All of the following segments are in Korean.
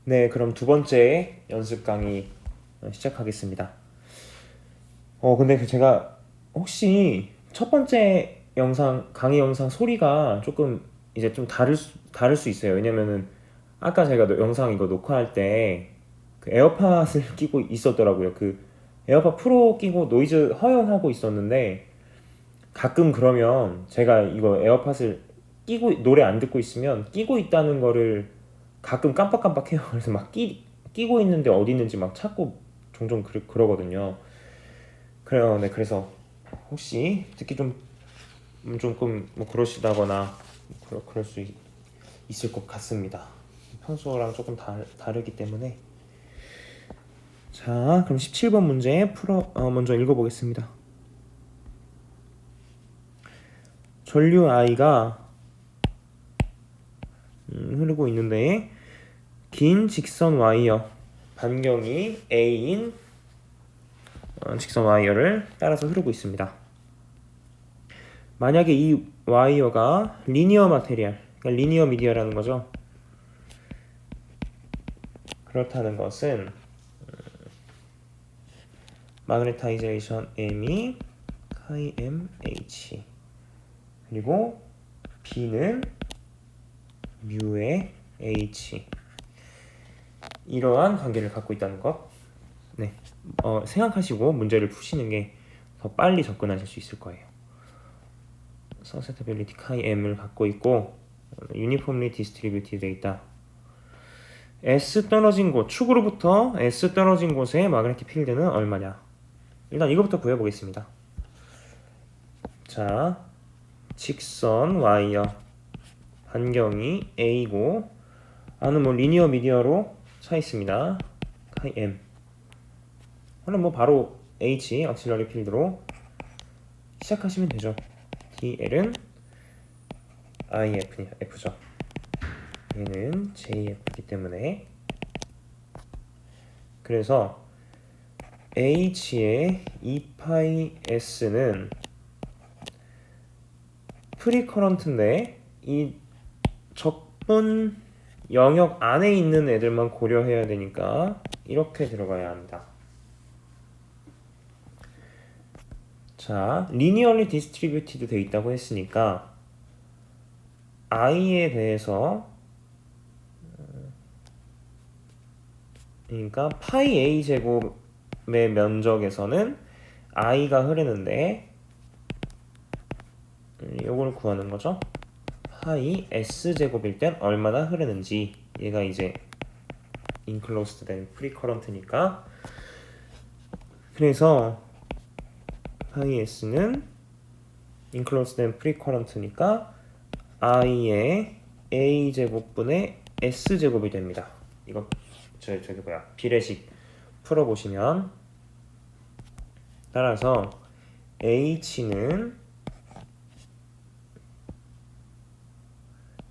네, 그럼 두 번째 연습 강의 시작하겠습니다. 근데 제가 혹시 첫 번째 강의 영상 소리가 조금 이제 좀 다를 수 있어요. 왜냐면은 아까 제가 영상 이거 녹화할 때 그 에어팟을 끼고 있었더라고요. 그 에어팟 프로 끼고 노이즈 허용하고 있었는데 가끔 그러면 제가 이거 에어팟을 끼고 노래 안 듣고 있으면 끼고 있다는 거를 가끔 깜빡깜빡해요. 그래서 막 끼고 있는데 어디 있는지 막 찾고 종종 그러거든요. 그래요. 네, 그래서 혹시 듣기 좀 조금 뭐 그러시다거나 그럴 수 있을 것 같습니다. 평소랑 조금 다르기 때문에. 자, 그럼 17번 문제 먼저 읽어보겠습니다. 전류 I가 흐르고 있는데 긴 직선 와이어 반경이 A인 직선 와이어를 따라서 흐르고 있습니다. 만약에 이 와이어가 리니어 마테리얼, 그러니까 리니어 미디어라는 거죠. 그렇다는 것은 마그네타이제이션 M이 카이 MH 그리고 B는 뮤의 H 이러한 관계를 갖고 있다는 것. 네, 생각하시고 문제를 푸시는 게 더 빨리 접근하실 수 있을 거예요. 서세터빌리티 카이 M을 갖고 있고 유니폼리 디스트리뷰티드 되어 있다. S 떨어진 곳, 축으로부터 S 떨어진 곳의 마그네틱 필드는 얼마냐? 일단 이거부터 구해보겠습니다. 자, 직선 와이어 반경이 A고 안은 뭐 리니어 미디어로 차 있습니다. 카이 M. 그럼 뭐 바로 H 억실러리 필드로 시작하시면 되죠. DL은 F죠. 얘는 JF이기 때문에 그래서 H의 2파이 S는 프리커런트인데 이 적분 영역 안에 있는 애들만 고려해야 되니까 이렇게 들어가야 합니다. 자, 리니어리 디스트리뷰티드 돼 있다고 했으니까 I에 대해서 그러니까 파이 A 제곱의 면적에서는 I가 흐르는데 이걸 구하는 거죠. 파이 S 제곱일 땐 얼마나 흐르는지 얘가 이제 인클로스드 된 프리커런트니까 그래서 파이 S는 인클로스드 된 프리커런트니까 I의 A 제곱분의 S 제곱이 됩니다. 이거 저기 비례식 풀어보시면 따라서 H는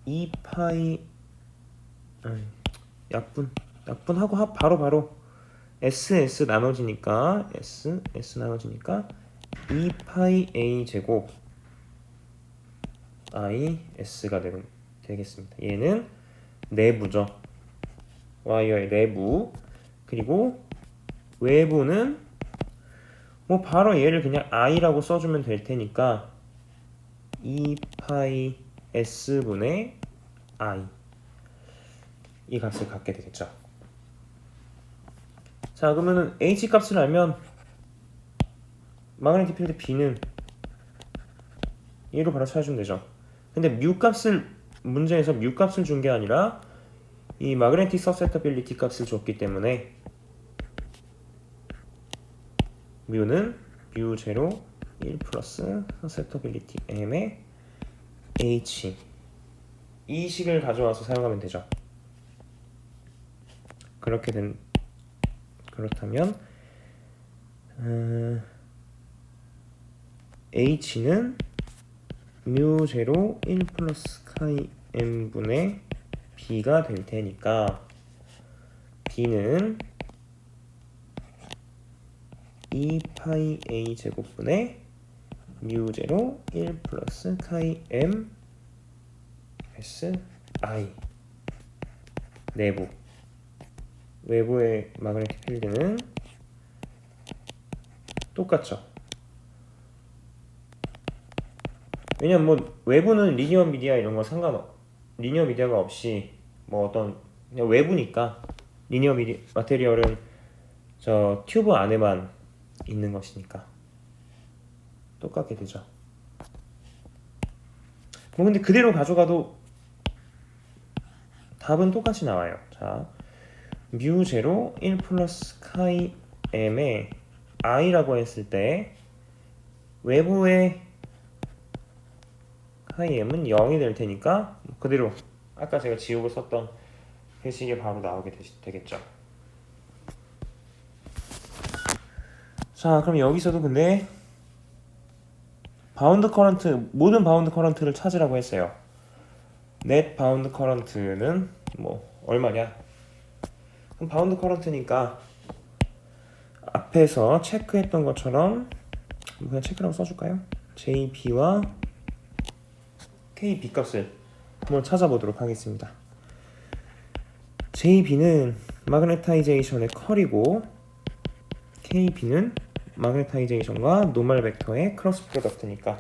2파이 약분하고 바로 S 나눠지니까 S 나눠지니까 2파이 A 제곱 I S가 되겠습니다. 얘는 내부죠. 와이어의 내부 그리고 외부는 뭐 바로 얘를 그냥 I라고 써주면 될 테니까 2파이 S분의 I 이 값을 갖게 되겠죠. 자, 그러면은 H 값을 알면 마그네틱 필드 B는 얘로 바로 찾아주면 되죠. 근데 문제에서 뮤 값을 준 게 아니라 이 마그네틱 서세터빌리티 값을 줬기 때문에 뮤는 뮤0 1 플러스 서세터빌리티 M의 H 이 식을 가져와서 사용하면 되죠. 그렇다면 H는 뮤0 1 플러스 카이 M분의 B가 될 테니까 B는 2파이 A 제곱분의 뮤0 1 플러스 카이 M S I 내부 외부의 마그네틱 필드는 똑같죠. 왜냐면 뭐 외부는 리니어 미디어 이런 거 리니어 미디어가 없이 뭐 어떤 그냥 외부니까 리니어 미디어 마테리얼은 저 튜브 안에만 있는 것이니까 똑같게 되죠. 뭐 근데 그대로 가져가도 답은 똑같이 나와요. 자, 뮤 제로 1 플러스 카이 m에 i라고 했을 때 외부의 카이 m은 0이 될 테니까 그대로 아까 제가 지우고 썼던 회식이 바로 나오게 되겠죠. 자, 그럼 여기서도 근데 바운드 커런트, 모든 바운드 커런트를 찾으라고 했어요. 넷 바운드 커런트는 뭐 얼마냐? 그럼 바운드 커런트니까 앞에서 체크했던 것처럼 그냥 체크라고 써줄까요? JB와 KB 값을 한번 찾아보도록 하겠습니다. JB는 마그네타이제이션의 컬이고 KB는 마그네타이제이션과 노멀 벡터의 크로스 프로덕트니까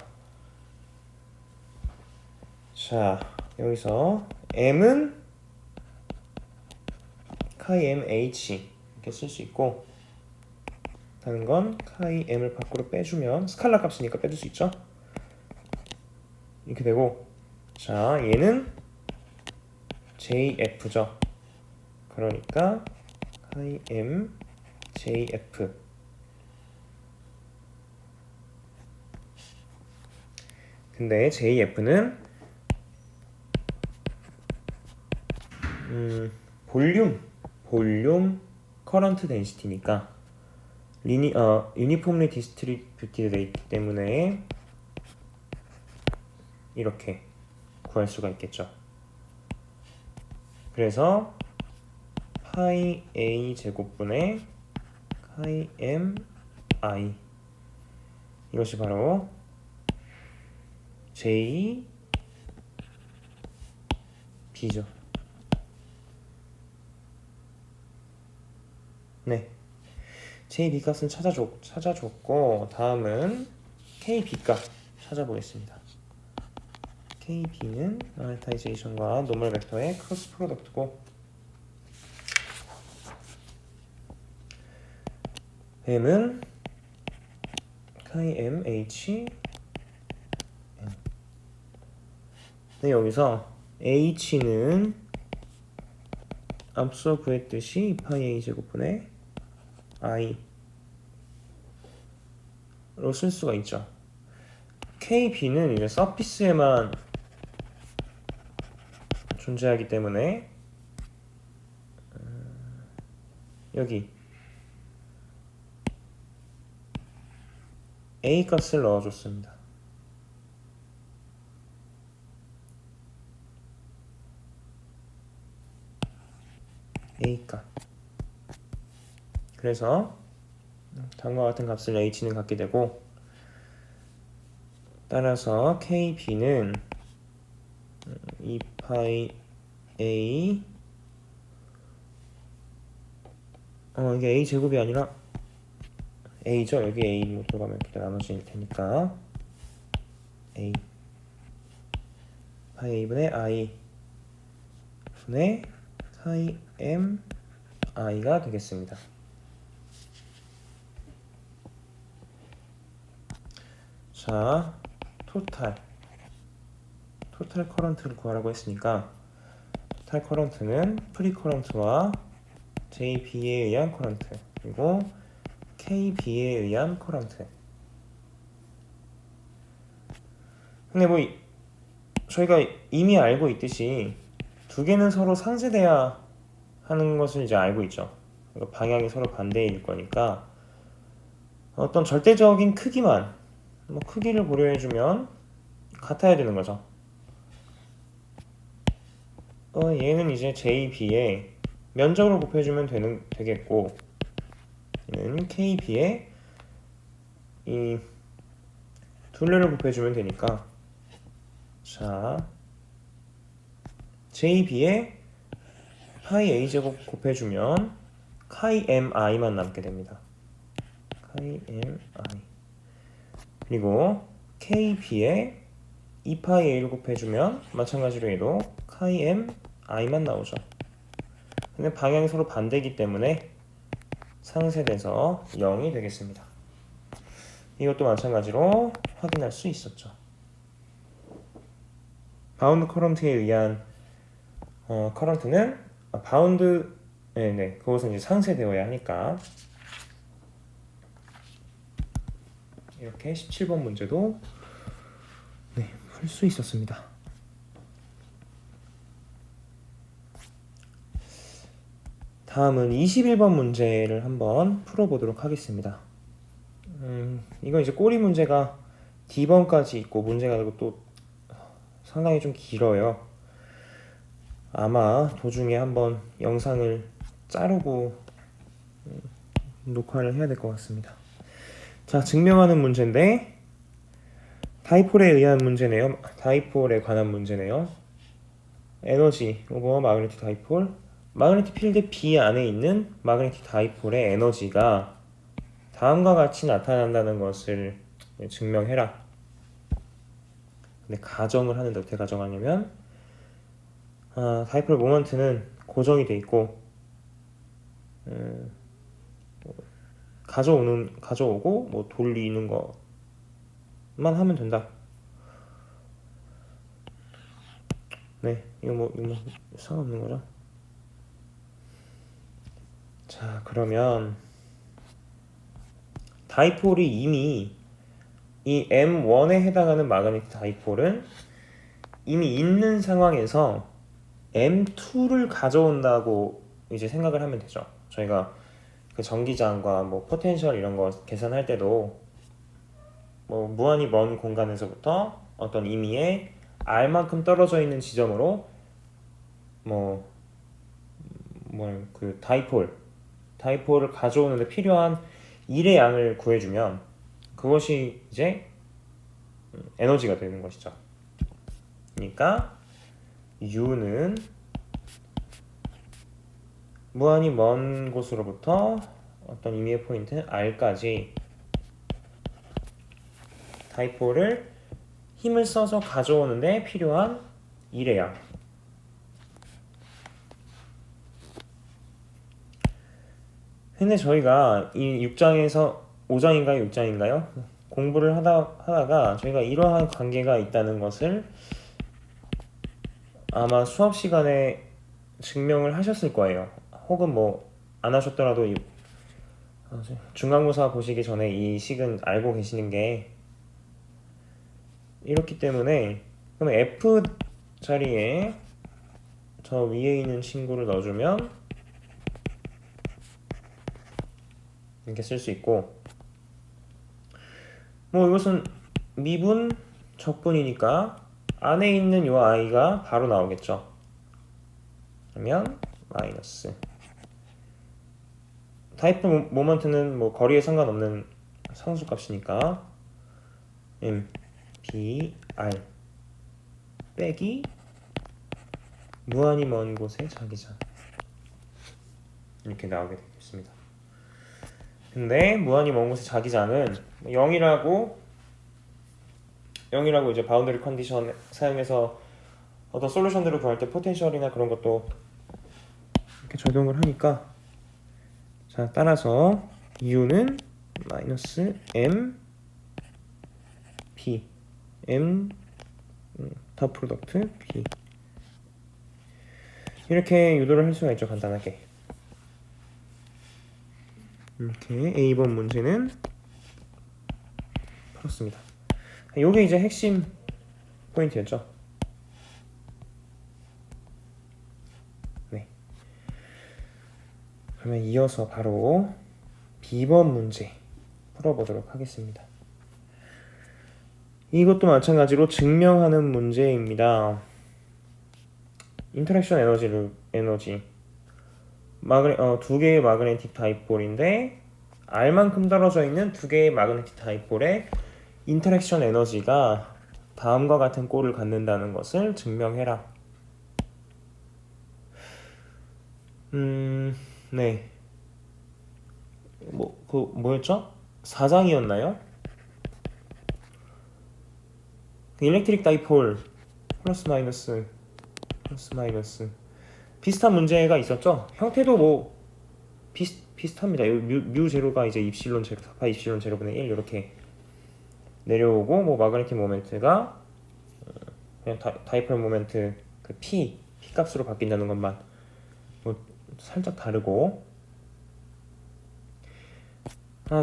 자 여기서 M은 카이 MH 이렇게 쓸 수 있고 다른 건 카이 M을 밖으로 빼주면 스칼라 값이니까 빼줄 수 있죠. 이렇게 되고 자 얘는 JF죠. 그러니까 카이 M JF 근데 JF는 볼륨 커런트 덴시티니까 유니폼리 디스트리뷰티드 돼 있기 때문에 이렇게 구할 수가 있겠죠. 그래서 파이 a 제곱분의 파이 m i 이것이 바로 j b죠. 네, JB 값은 찾아줬고 다음은 KB 값 찾아보겠습니다. KB는 마그네타이제이션과 노멀 벡터의 크로스 프로덕트고 M은 카이 MH 네, 여기서 H는 앞서 구했듯이 2파이 A 제곱분의 I로 쓸 수가 있죠. KB는 이제 서피스에만 존재하기 때문에 여기 A 값을 넣어줬습니다. A 값. 그래서 다음과 같은 값을 H는 갖게 되고 따라서 KB는 2파이 A 이게 A 제곱이 아니라 A죠. 여기 A로 들어가면 이렇게 나눠질 테니까 A 파이 A분의 I 분의 파이 M I가 되겠습니다. 자, 토탈 커런트를 구하라고 했으니까 토탈 커런트는 프리 커런트와 JB에 의한 커런트 그리고 KB에 의한 커런트. 근데 뭐 저희가 이미 알고 있듯이 두 개는 서로 상쇄돼야 하는 것을 이제 알고 있죠. 그러니까 방향이 서로 반대일 거니까 어떤 절대적인 크기만 뭐 크기를 고려해주면 같아야 되는 거죠. 얘는 이제 JB에 면적으로 곱해주면 되겠고 얘는 KB에 이 둘레를 곱해주면 되니까 자 JB에 파이 A 제곱 곱해주면 KMI만 남게 됩니다. KMI. 그리고 KB에 2파이 A를 곱해주면 마찬가지로 얘도 KMI만 나오죠. 근데 방향이 서로 반대이기 때문에 상쇄돼서 0이 되겠습니다. 이것도 마찬가지로 확인할 수 있었죠. 바운드 커런트에 의한 커런트는 바운드 그것은 이제 상쇄되어야 하니까 이렇게 17번 문제도 풀 수 있었습니다. 다음은 21번 문제를 한번 풀어보도록 하겠습니다. 이건 이제 꼬리 문제가 D번까지 있고 문제가 또 상당히 좀 길어요. 아마 도중에 한번 영상을 자르고 녹화를 해야 될 것 같습니다. 자, 증명하는 문제인데 다이폴에 의한 문제네요. 다이폴에 관한 문제네요. 에너지 오버 마그네틱 다이폴. 마그네틱 필드 B 안에 있는 마그네틱 다이폴의 에너지가 다음과 같이 나타난다는 것을 증명해라. 근데 가정을 하는데 어떻게 가정하냐면 다이폴 모먼트는 고정이 돼 있고 가져오고 뭐 돌리는 것만 하면 된다. 이거 상관없는 거죠. 자, 그러면 다이폴이 이미 이 M1에 해당하는 마그네틱 다이폴은 이미 있는 상황에서 M2를 가져온다고 이제 생각을 하면 되죠. 저희가 그 전기장과 뭐 포텐셜 이런 거 계산할 때도 뭐 무한히 먼 공간에서부터 어떤 임의의 R만큼 떨어져 있는 지점으로 그 다이폴을 가져오는데 필요한 일의 양을 구해주면 그것이 이제 에너지가 되는 것이죠. 그러니까 U는 무한히 먼 곳으로부터 어떤 임의의 포인트 R까지 다이폴을 힘을 써서 가져오는데 필요한 일의 양. 근데 저희가 이 6장에서 5장인가요? 6장인가요? 공부를 하다가 저희가 이러한 관계가 있다는 것을 아마 수업 시간에 증명을 하셨을 거예요. 혹은 뭐 안 하셨더라도 중간고사 보시기 전에 이 식은 알고 계시는 게 이렇기 때문에 그럼 F 자리에 저 위에 있는 친구를 넣어주면 이렇게 쓸 수 있고, 뭐 이것은 미분 적분이니까 안에 있는 요 i가 바로 나오겠죠. 그러면 마이너스 타이프 모먼트는 뭐 거리에 상관없는 상수값이니까 m b r 빼기 무한히 먼 곳의 자기장 이렇게 나오게 되겠습니다. 근데 무한히 먼 곳의 자기장은 0이라고 이제 바운더리 컨디션 사용해서 어떤 솔루션들을 구할 때 포텐셜이나 그런 것도 이렇게 적용을 하니까, 자, 따라서 U는 마이너스 M B M 더 프로덕트 B 이렇게 유도를 할 수가 있죠. 간단하게 이렇게 A번 문제는 풀었습니다. 요게 이제 핵심 포인트였죠. 네. 그러면 이어서 바로 B번 문제 풀어보도록 하겠습니다. 이것도 마찬가지로 증명하는 문제입니다. 인터랙션 에너지 두 개의 마그네틱 다이폴인데 R만큼 떨어져 있는 두 개의 마그네틱 다이폴의 인터랙션 에너지가 다음과 같은 꼴을 갖는다는 것을 증명해라. 네. 그 뭐였죠? 4장이었나요? 일렉트릭 다이폴 플러스 마이너스 비슷한 문제가 있었죠? 형태도 뭐 비슷합니다. 뮤 제로가 이제 입실론 제로 4파 입실론 제로분의 1 이렇게 내려오고, 뭐 마그네틱 모멘트가 그냥 다이폴 모멘트 그 P 값으로 바뀐다는 것만 뭐 살짝 다르고.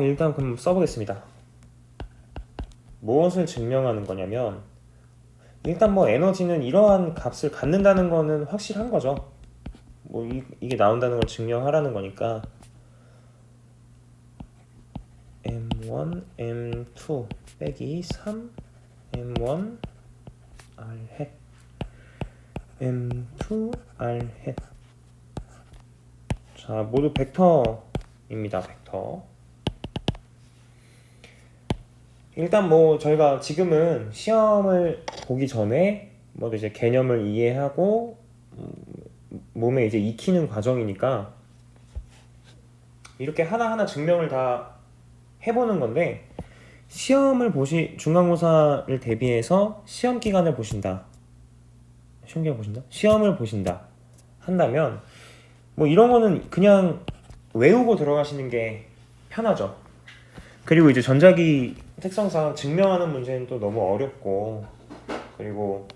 일단 그럼 써보겠습니다. 무엇을 증명하는 거냐면, 일단 뭐 에너지는 이러한 값을 갖는다는 거는 확실한 거죠. 뭐 이게 나온다는 걸 증명하라는 거니까 m1 m2 빼기 3 m1 r 햇 m2 r 햇. 자, 모두 벡터입니다. 벡터. 일단 뭐 저희가 지금은 시험을 보기 전에 뭐 이제 개념을 이해하고 몸에 이제 익히는 과정이니까 이렇게 하나하나 증명을 다 해보는 건데, 중간고사를 대비해서 시험 기간을 보신다. 시험을 보신다 한다면 뭐 이런 거는 그냥 외우고 들어가시는 게 편하죠. 그리고 이제 전자기 특성상 증명하는 문제는 또 너무 어렵고, 그리고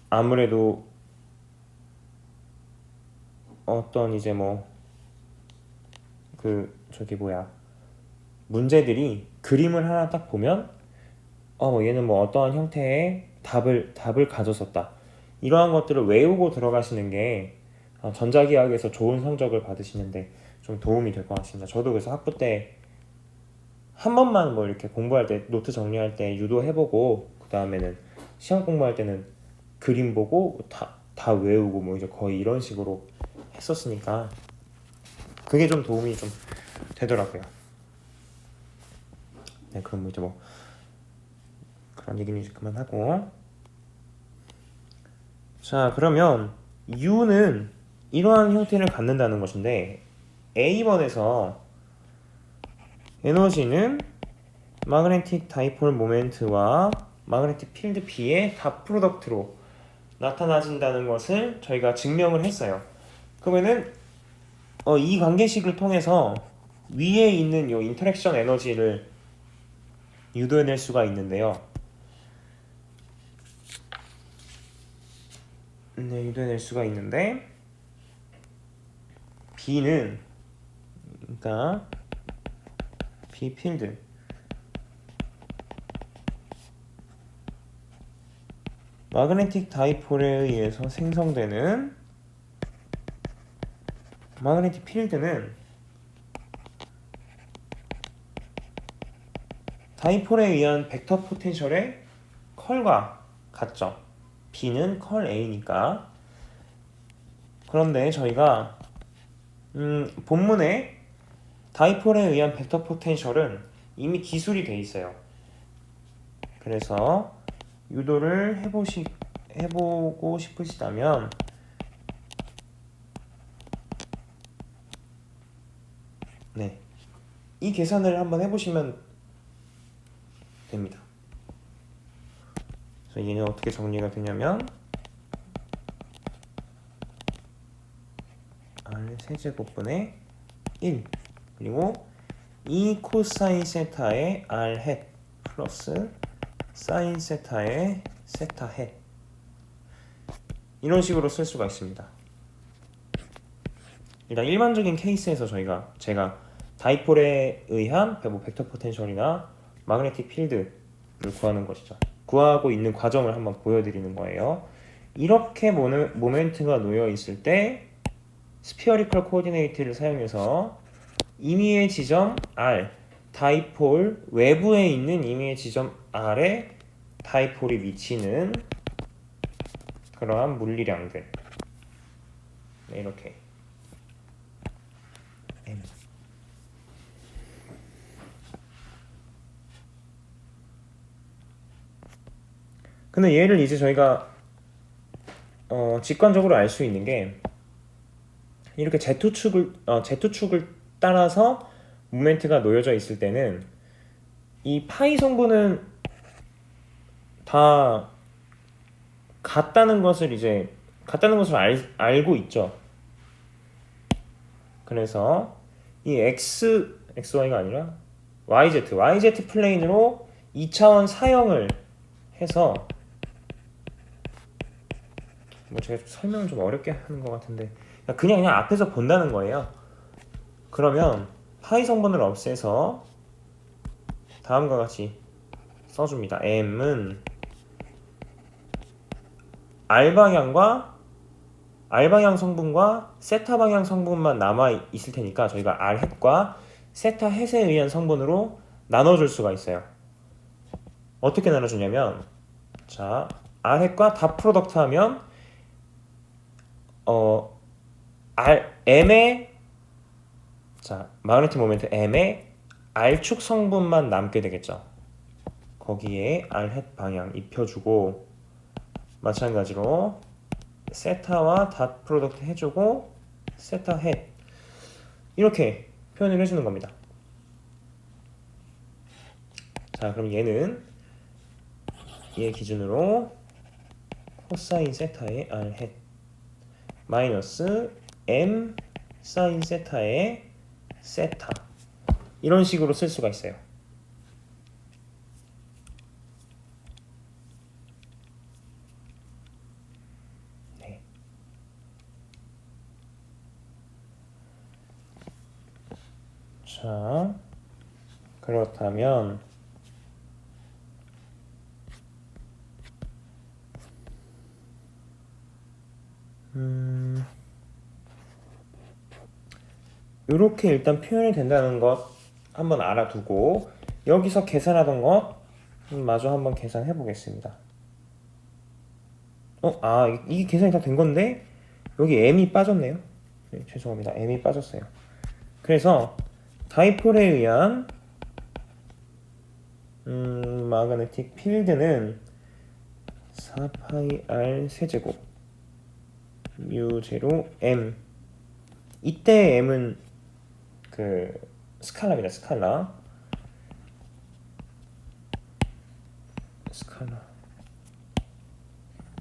아무래도 어떤 이제 문제들이 그림을 하나 딱 보면 얘는 뭐 어떠한 형태의 답을 가졌었다, 이러한 것들을 외우고 들어가시는 게 전자기학에서 좋은 성적을 받으시는데 좀 도움이 될 것 같습니다. 저도 그래서 학부 때 한 번만 뭐 이렇게 공부할 때 노트 정리할 때 유도 해보고, 그 다음에는 시험 공부할 때는 그림 보고 다 외우고 뭐 이제 거의 이런 식으로 했었으니까 그게 좀 도움이 좀 되더라고요. 네, 그럼 이제 뭐 그런 얘기는 이제 그만하고, 자, 그러면 U는 이러한 형태를 갖는다는 것인데, A번에서 에너지는 마그네틱 다이폴 모멘트와 마그네틱 필드 P의 닷 프로덕트로 나타나진다는 것을 저희가 증명을 했어요. 그러면은 이 관계식을 통해서 위에 있는 이 인터랙션 에너지를 유도해낼 수가 있는데요. 네, 유도해낼 수가 있는데, B는 그러니까 B 필드 마그네틱 다이폴에 의해서 생성되는 마그네틱 필드는 다이폴에 의한 벡터 포텐셜의 컬과 같죠. B는 컬 A니까. 그런데 저희가 본문에 다이폴에 의한 벡터 포텐셜은 이미 기술이 돼 있어요. 그래서 유도를 해보고 싶으시다면 네, 이 계산을 한번 해보시면 됩니다. 그래서 얘는 어떻게 정리가 되냐면 R 세제곱분의 1 그리고 2 코사인 세타의 R 햇 플러스 사인 세타의 세타 햇, 이런 식으로 쓸 수가 있습니다. 일단 일반적인 케이스에서 제가 다이폴에 의한 벡터 포텐셜이나 마그네틱 필드를 구하는 것이죠. 구하고 있는 과정을 한번 보여드리는 거예요. 이렇게 모멘트가 놓여 있을 때 스피어리컬 코오디네이트를 사용해서 임의의 지점 R, 다이폴 외부에 있는 임의의 지점 R에 다이폴이 미치는 그러한 물리량들, 네, 이렇게 M. 근데 얘를 이제 저희가 직관적으로 알 수 있는 게, 이렇게 Z축을 따라서 모멘트가 놓여져 있을 때는 이 파이 성분은 다 같다는 것을 알고 있죠. 그래서 이 XY가 아니라 YZ 플레인으로 2차원 사형을 해서 뭐 제가 설명을 좀 어렵게 하는 것 같은데 그냥 앞에서 본다는 거예요. 그러면 파이 성분을 없애서 다음과 같이 써줍니다. M은 R방향 성분과 세타 방향 성분만 남아 있을 테니까 저희가 R햇과 세타 햇에 의한 성분으로 나눠줄 수가 있어요. 어떻게 나눠주냐면 자 R햇과 닷 프로덕트 하면 M의 마그네틱 모멘트 M의 R축 성분만 남게 되겠죠. 거기에 R햇 방향 입혀주고 마찬가지로 세타와 닷 프로덕트 해주고 세타 햇 이렇게 표현을 해주는 겁니다. 자 그럼 얘는 얘 기준으로 코사인 세타의 R 햇 마이너스 M 사인 세타의 세타 이런 식으로 쓸 수가 있어요. 네. 자 그렇다면 이렇게 일단 표현이 된다는 것 한번 알아두고 여기서 계산하던 것 마저 한번 계산해 보겠습니다. 이게 계산이 다 된 건데 여기 M이 빠졌네요. 네, 죄송합니다. M이 빠졌어요. 그래서 다이폴에 의한 마그네틱 필드는 4파이 R 세제곱 μ0 M 이때 M은 그 스칼라입니다. 스칼라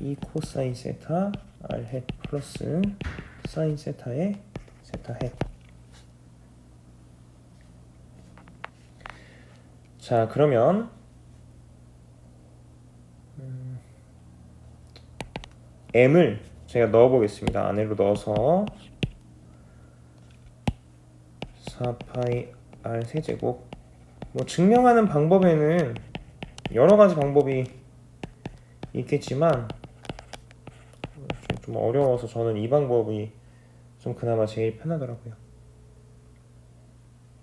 2 코사인 세타 R 햇 플러스 사인 세타의 세타 햇. 자 그러면 M을 제가 넣어 보겠습니다. 안으로 넣어서 4파이 R 세제곱 뭐 증명하는 방법에는 여러 가지 방법이 있겠지만 좀 어려워서 저는 이 방법이 좀 그나마 제일 편하더라고요.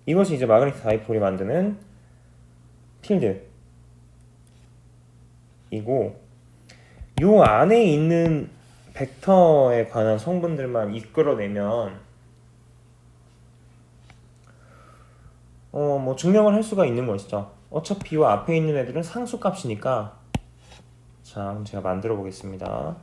이것이 이제 마그네틱 다이폴이 만드는 필드이고 요 안에 있는 벡터에 관한 성분들만 이끌어내면 뭐 증명을 할 수가 있는 것이죠. 어차피 이 앞에 있는 애들은 상수값이니까 자 그럼 제가 만들어 보겠습니다.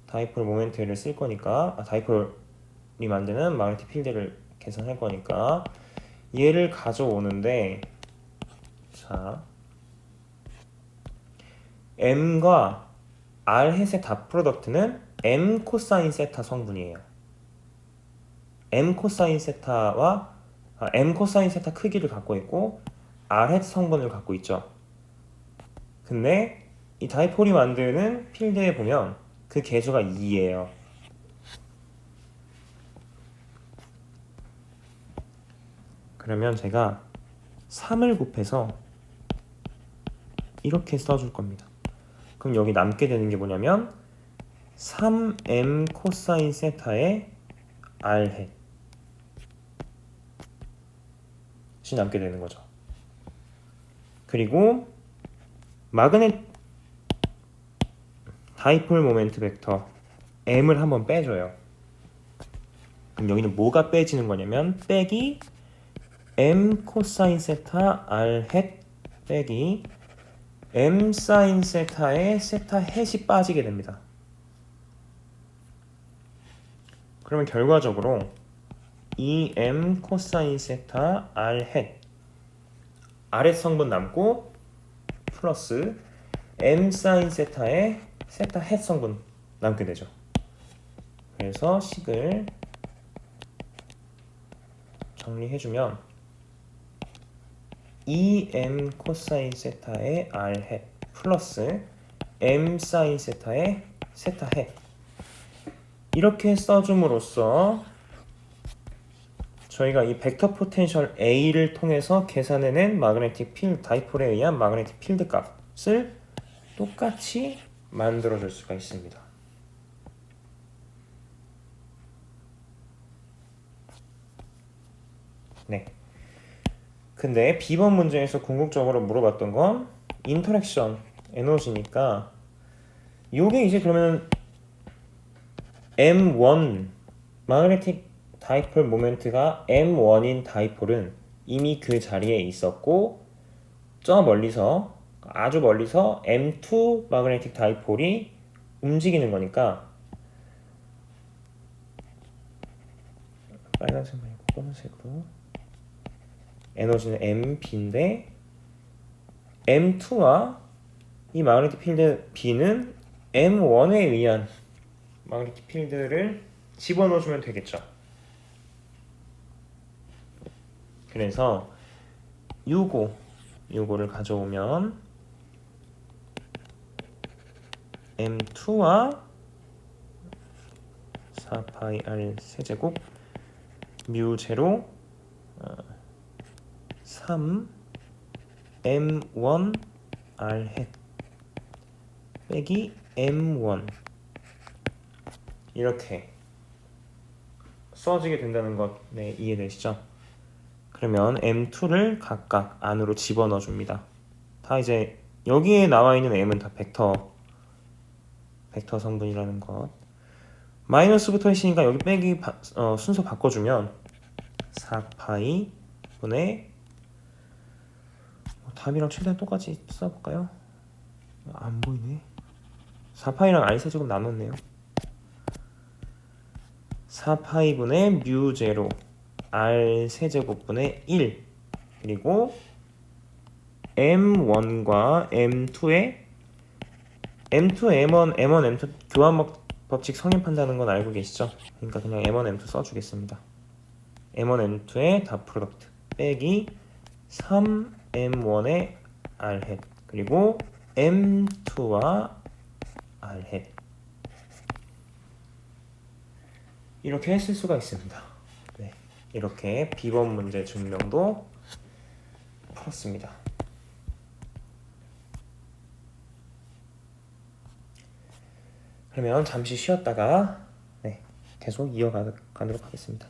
다이폴 모멘트를 쓸 거니까 다이폴이 만드는 마그네틱 필드를 계산할 거니까 얘를 가져오는데 자 M과 R 햇의 닷 프로덕트는 M 코사인 세타 성분이에요. M 코사인 세타 크기를 갖고 있고 R 햇 성분을 갖고 있죠. 근데 이 다이폴이 만드는 필드에 보면 그 계수가 2예요. 그러면 제가 3을 곱해서 이렇게 써줄 겁니다. 그럼 여기 남게 되는 게 뭐냐면 3M 코사인 세타의 R 햇이 남게 되는 거죠. 그리고 다이폴 모멘트 벡터 M을 한번 빼줘요. 그럼 여기는 뭐가 빼지는 거냐면 빼기 M 코사인 세타 R 햇 빼기 M 사인 세타의 세타 햇이 빠지게 됩니다. 그러면 결과적으로 2m 코사인 세타 r 헷 아랫 성분 남고 플러스 m 사인 세타의 세타 헷 성분 남게 되죠. 그래서 식을 정리해주면 2m 코사인 세타의 r 헷 플러스 m 사인 세타의 세타 헷 이렇게 써줌으로써 저희가 이 벡터 포텐셜 A를 통해서 계산해낸 마그네틱 필드, 다이폴에 의한 마그네틱 필드 값을 똑같이 만들어줄 수가 있습니다. 네. 근데 B번 문제에서 궁극적으로 물어봤던 건 인터랙션 에너지니까 요게 이제 그러면 M1 마그네틱 다이폴 모멘트가 M1인 다이폴은 이미 그 자리에 있었고 저 멀리서 아주 멀리서 M2 마그네틱 다이폴이 움직이는 거니까 빨간색 말고 검은색으로 에너지는 MB인데 M2와 이 마그네틱 필드 B는 M1에 의한 마그네틱 필드를 집어넣어주면 되겠죠. 그래서 요거를 가져오면 M2와 4파이 R 세제곱 뮤 제로 3 M1 R 헷 빼기 M1 이렇게 써지게 된다는 것 네, 이해되시죠? 그러면 M2를 각각 안으로 집어넣어 줍니다. 다 이제 여기에 나와 있는 M은 다 벡터 성분이라는 것. 마이너스 붙어 있으니까 여기 빼기 순서 바꿔주면 4파이 분의 답이랑 최대한 똑같이 써볼까요? 안 보이네. 4파이랑 R 세제곱 나눴네요. 4파이 분의 뮤 제로 R 세제곱분의 1 그리고 M1과 M2의 M2, M1, M1, M2 교환 법칙 성립한다는 건 알고 계시죠? 그러니까 그냥 M1, M2 써주겠습니다. M1, M2의 다 프로덕트 빼기 3M1의 R 헷 그리고 M2와 R 헷 이렇게 쓸 수가 있습니다. 네, 이렇게 B번 문제 증명도 풀었습니다. 그러면 잠시 쉬었다가 계속 이어가도록 하겠습니다.